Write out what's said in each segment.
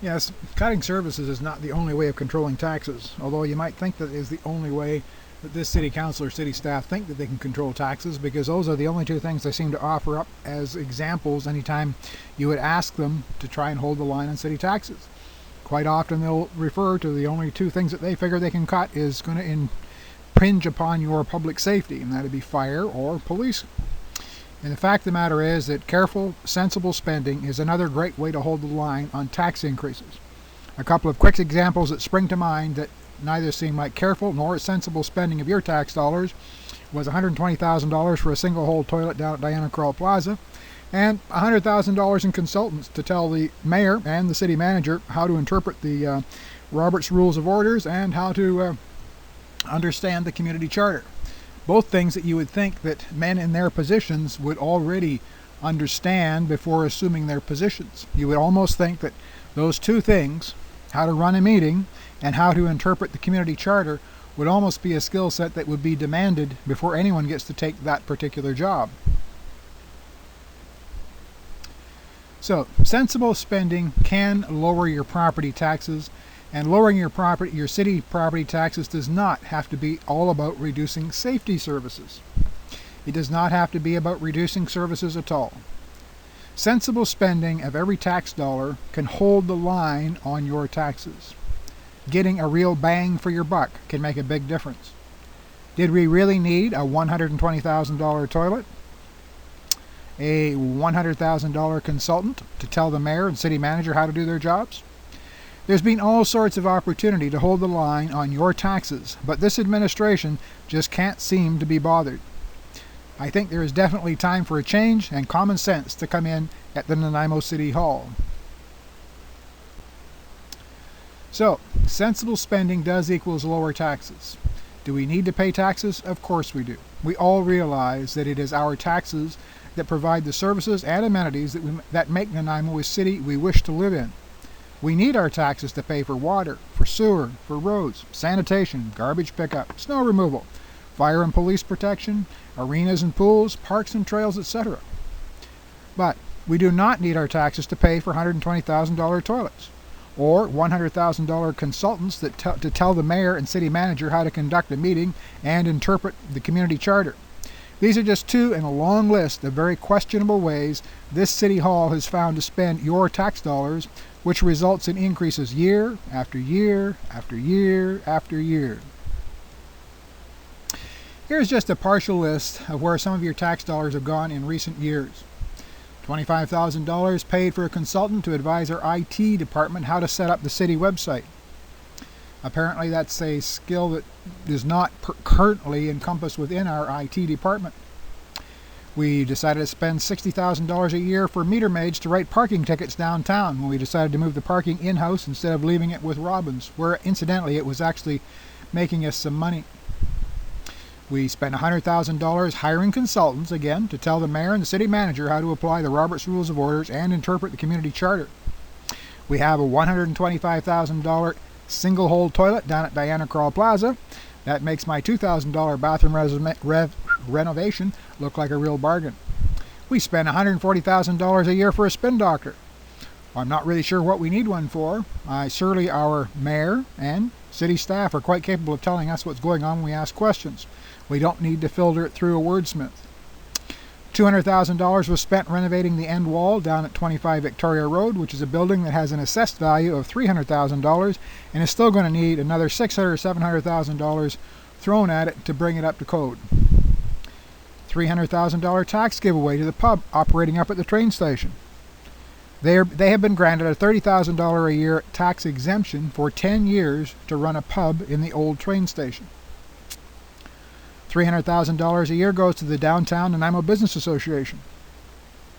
Yes, cutting services is not the only way of controlling taxes, although you might think that is the only way that this city council or city staff think that they can control taxes, because those are the only two things they seem to offer up as examples anytime you would ask them to try and hold the line on city taxes. Quite often they'll refer to the only two things that they figure they can cut is going to impinge upon your public safety, and that would be fire or police. And the fact of the matter is that careful, sensible spending is another great way to hold the line on tax increases. A couple of quick examples that spring to mind that neither seem like careful nor sensible spending of your tax dollars was $120,000 for a single-hole toilet down at Diana Krall Plaza, and $100,000 in consultants to tell the mayor and the city manager how to interpret the Robert's Rules of Orders and how to understand the community charter. Both things that you would think that men in their positions would already understand before assuming their positions. You would almost think that those two things, how to run a meeting and how to interpret the community charter, would almost be a skill set that would be demanded before anyone gets to take that particular job. So, sensible spending can lower your property taxes, and lowering your city property taxes does not have to be all about reducing safety services. It does not have to be about reducing services at all. Sensible spending of every tax dollar can hold the line on your taxes. Getting a real bang for your buck can make a big difference. Did we really need a $120,000 toilet? A $100,000 consultant to tell the mayor and city manager how to do their jobs? There's been all sorts of opportunity to hold the line on your taxes, but this administration just can't seem to be bothered. I think there is definitely time for a change and common sense to come in at the Nanaimo City Hall. So, sensible spending does equals lower taxes. Do we need to pay taxes? Of course we do. We all realize that it is our taxes that provide the services and amenities that make Nanaimo a city we wish to live in. We need our taxes to pay for water, for sewer, for roads, sanitation, garbage pickup, snow removal, fire and police protection, arenas and pools, parks and trails, etc. But we do not need our taxes to pay for $120,000 toilets, or $100,000 consultants to tell the mayor and city manager how to conduct a meeting and interpret the community charter. These are just two in a long list of very questionable ways this city hall has found to spend your tax dollars, which results in increases year after year after year after year. Here's just a partial list of where some of your tax dollars have gone in recent years. $25,000 paid for a consultant to advise our IT department how to set up the city website. Apparently that's a skill that is not currently encompassed within our IT department. We decided to spend $60,000 a year for meter maids to write parking tickets downtown when we decided to move the parking in-house instead of leaving it with Robbins, where incidentally it was actually making us some money. We spent $100,000 hiring consultants, again, to tell the mayor and the city manager how to apply the Robert's Rules of Orders and interpret the community charter. We have a $125,000 single-hole toilet down at Diana Krall Plaza. That makes my $2,000 bathroom renovation look like a real bargain. We spend $140,000 a year for a spin doctor. I'm not really sure what we need one for. Surely our mayor and city staff are quite capable of telling us what's going on when we ask questions. We don't need to filter it through a wordsmith. $200,000 was spent renovating the end wall down at 25 Victoria Road, which is a building that has an assessed value of $300,000 and is still going to need another $600,000 or $700,000 thrown at it to bring it up to code. $300,000 tax giveaway to the pub operating up at the train station. They have been granted a $30,000 a year tax exemption for 10 years to run a pub in the old train station. $300,000 a year goes to the Downtown Nanaimo Business Association.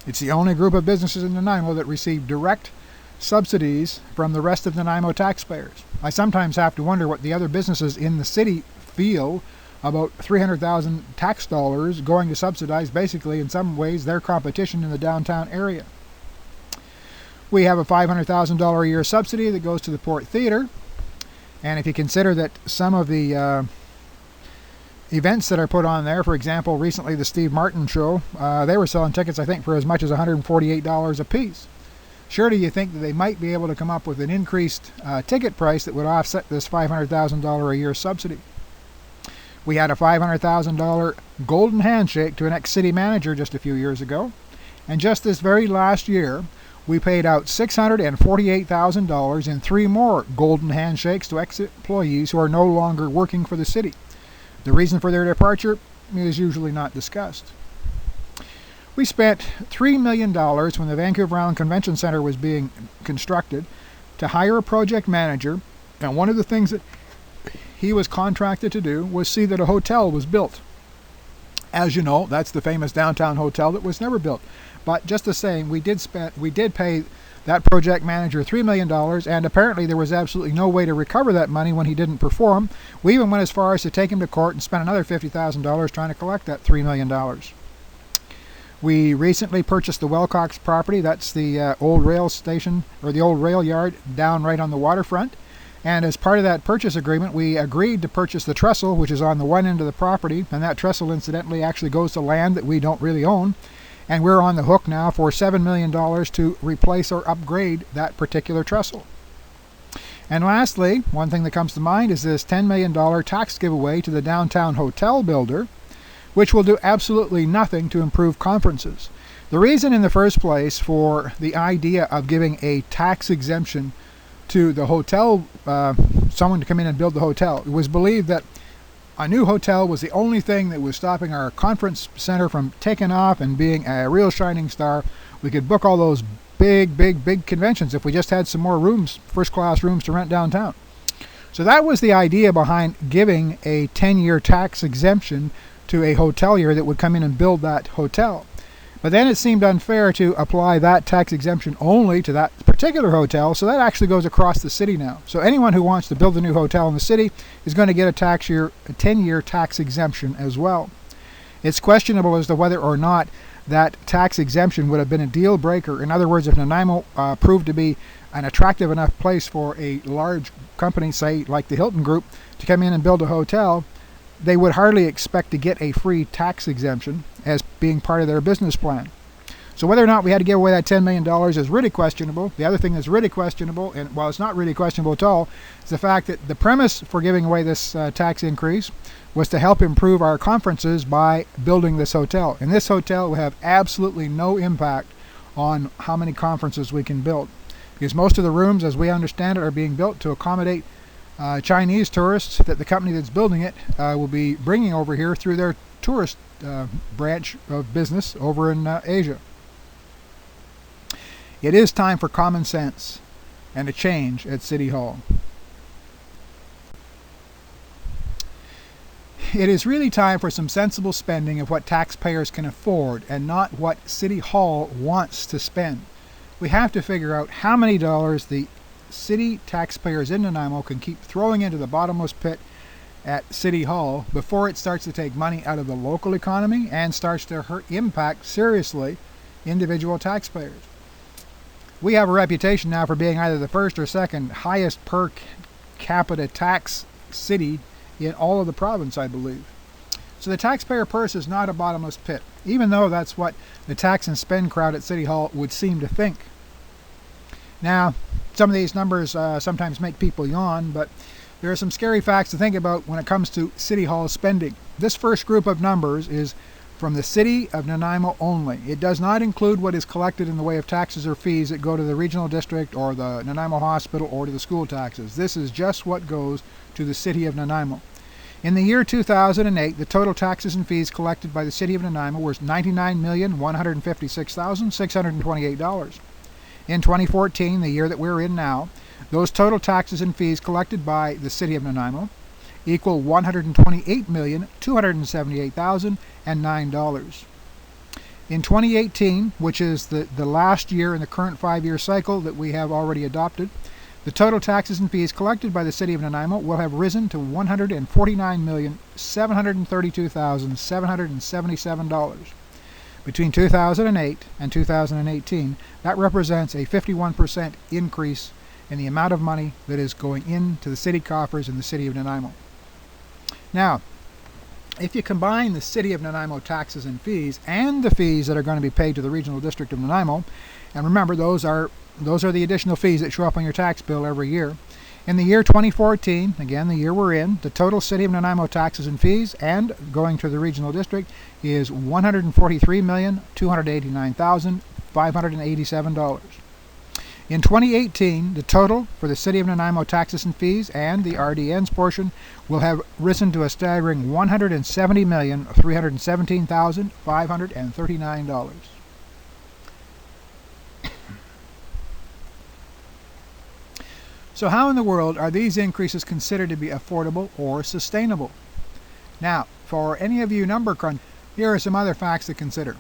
It's the only group of businesses in Nanaimo that receive direct subsidies from the rest of Nanaimo taxpayers. I sometimes have to wonder what the other businesses in the city feel about $300,000 tax dollars going to subsidize basically in some ways their competition in the downtown area. We have a $500,000 a year subsidy that goes to the Port Theatre, and if you consider that some of the events that are put on there, for example, recently the Steve Martin show, they were selling tickets I think for as much as $148 a piece. Surely you think that they might be able to come up with an increased ticket price that would offset this $500,000 a year subsidy. We had a $500,000 golden handshake to an ex-city manager just a few years ago, and just this very last year, we paid out $648,000 in 3 more golden handshakes to ex-employees who are no longer working for the city. The reason for their departure is usually not discussed. We spent $3 million when the Vancouver Island Convention Centre was being constructed to hire a project manager, and one of the things that he was contracted to do was see that a hotel was built. As you know, that's the famous downtown hotel that was never built. But just the same, we did pay that project manager $3 million, and apparently there was absolutely no way to recover that money when he didn't perform. We even went as far as to take him to court and spend another $50,000 trying to collect that $3 million. We recently purchased the Wilcox property. That's the old rail station, or the old rail yard down right on the waterfront. And as part of that purchase agreement, we agreed to purchase the trestle, which is on the one end of the property, and that trestle incidentally actually goes to land that we don't really own. And we're on the hook now for $7 million to replace or upgrade that particular trestle. And lastly, one thing that comes to mind is this $10 million tax giveaway to the downtown hotel builder, which will do absolutely nothing to improve conferences. The reason in the first place for the idea of giving a tax exemption to the hotel, someone to come in and build the hotel, it was believed that a new hotel was the only thing that was stopping our conference center from taking off and being a real shining star. We could book all those big conventions if we just had some more rooms, first-class rooms to rent downtown. So that was the idea behind giving a 10-year tax exemption to a hotelier that would come in and build that hotel. But then it seemed unfair to apply that tax exemption only to that particular hotel, so that actually goes across the city now. So anyone who wants to build a new hotel in the city is going to get a 10-year tax exemption as well. It's questionable as to whether or not that tax exemption would have been a deal breaker. In other words, if Nanaimo proved to be an attractive enough place for a large company, say like the Hilton Group, to come in and build a hotel, they would hardly expect to get a free tax exemption as being part of their business plan. So whether or not we had to give away that $10 million is really questionable. The other thing that's really questionable, and well, it's not really questionable at all, is the fact that the premise for giving away this tax increase was to help improve our conferences by building this hotel. And this hotel will have absolutely no impact on how many conferences we can build, because most of the rooms, as we understand it, are being built to accommodate Chinese tourists that the company that's building it will be bringing over here through their tourist branch of business over in Asia. It is time for common sense and a change at City Hall. It is really time for some sensible spending of what taxpayers can afford and not what City Hall wants to spend. We have to figure out how many dollars the city taxpayers in Nanaimo can keep throwing into the bottomless pit at City Hall before it starts to take money out of the local economy and starts to impact seriously individual taxpayers. We have a reputation now for being either the first or second highest per capita tax city in all of the province, I believe. So the taxpayer purse is not a bottomless pit, even though that's what the tax and spend crowd at City Hall would seem to think. Now, some of these numbers sometimes make people yawn, but there are some scary facts to think about when it comes to City Hall spending. This first group of numbers is from the city of Nanaimo only. It does not include what is collected in the way of taxes or fees that go to the regional district or the Nanaimo Hospital or to the school taxes. This is just what goes to the city of Nanaimo. In the year 2008, the total taxes and fees collected by the city of Nanaimo was $99,156,628. In 2014, the year that we're in now, those total taxes and fees collected by the city of Nanaimo equal $128,278,009. In 2018, which is the last year in the current 5-year cycle that we have already adopted, the total taxes and fees collected by the city of Nanaimo will have risen to $149,732,777. Between 2008 and 2018, that represents a 51% increase in the amount of money that is going into the city coffers in the city of Nanaimo. Now, if you combine the city of Nanaimo taxes and fees and the fees that are going to be paid to the regional district of Nanaimo, and remember those are those are the additional fees that show up on your tax bill every year. In the year 2014, again, the year we're in, the total City of Nanaimo taxes and fees and going to the regional district is $143,289,587. In 2018, the total for the City of Nanaimo taxes and fees and the RDN's portion will have risen to a staggering $170,317,539. So how in the world are these increases considered to be affordable or sustainable? Now, for any of you number crunch, here are some other facts to consider.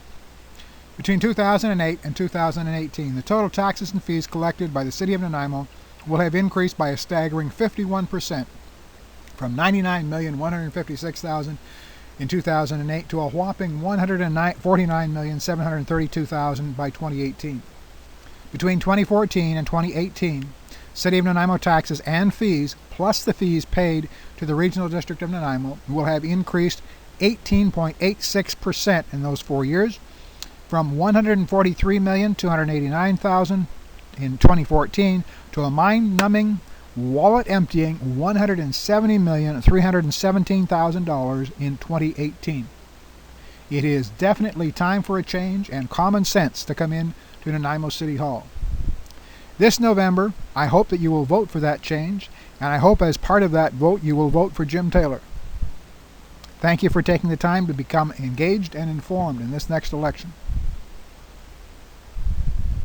Between 2008 and 2018, the total taxes and fees collected by the City of Nanaimo will have increased by a staggering 51%, from $99,156,000 in 2008 to a whopping $149,732,000 by 2018. Between 2014 and 2018, City of Nanaimo taxes and fees, plus the fees paid to the Regional District of Nanaimo, will have increased 18.86% in those 4 years, from $143,289,000 in 2014 to a mind-numbing, wallet-emptying $170,317,000 in 2018. It is definitely time for a change and common sense to come in to Nanaimo City Hall. This November, I hope that you will vote for that change, and I hope as part of that vote you will vote for Jim Taylor. Thank you for taking the time to become engaged and informed in this next election.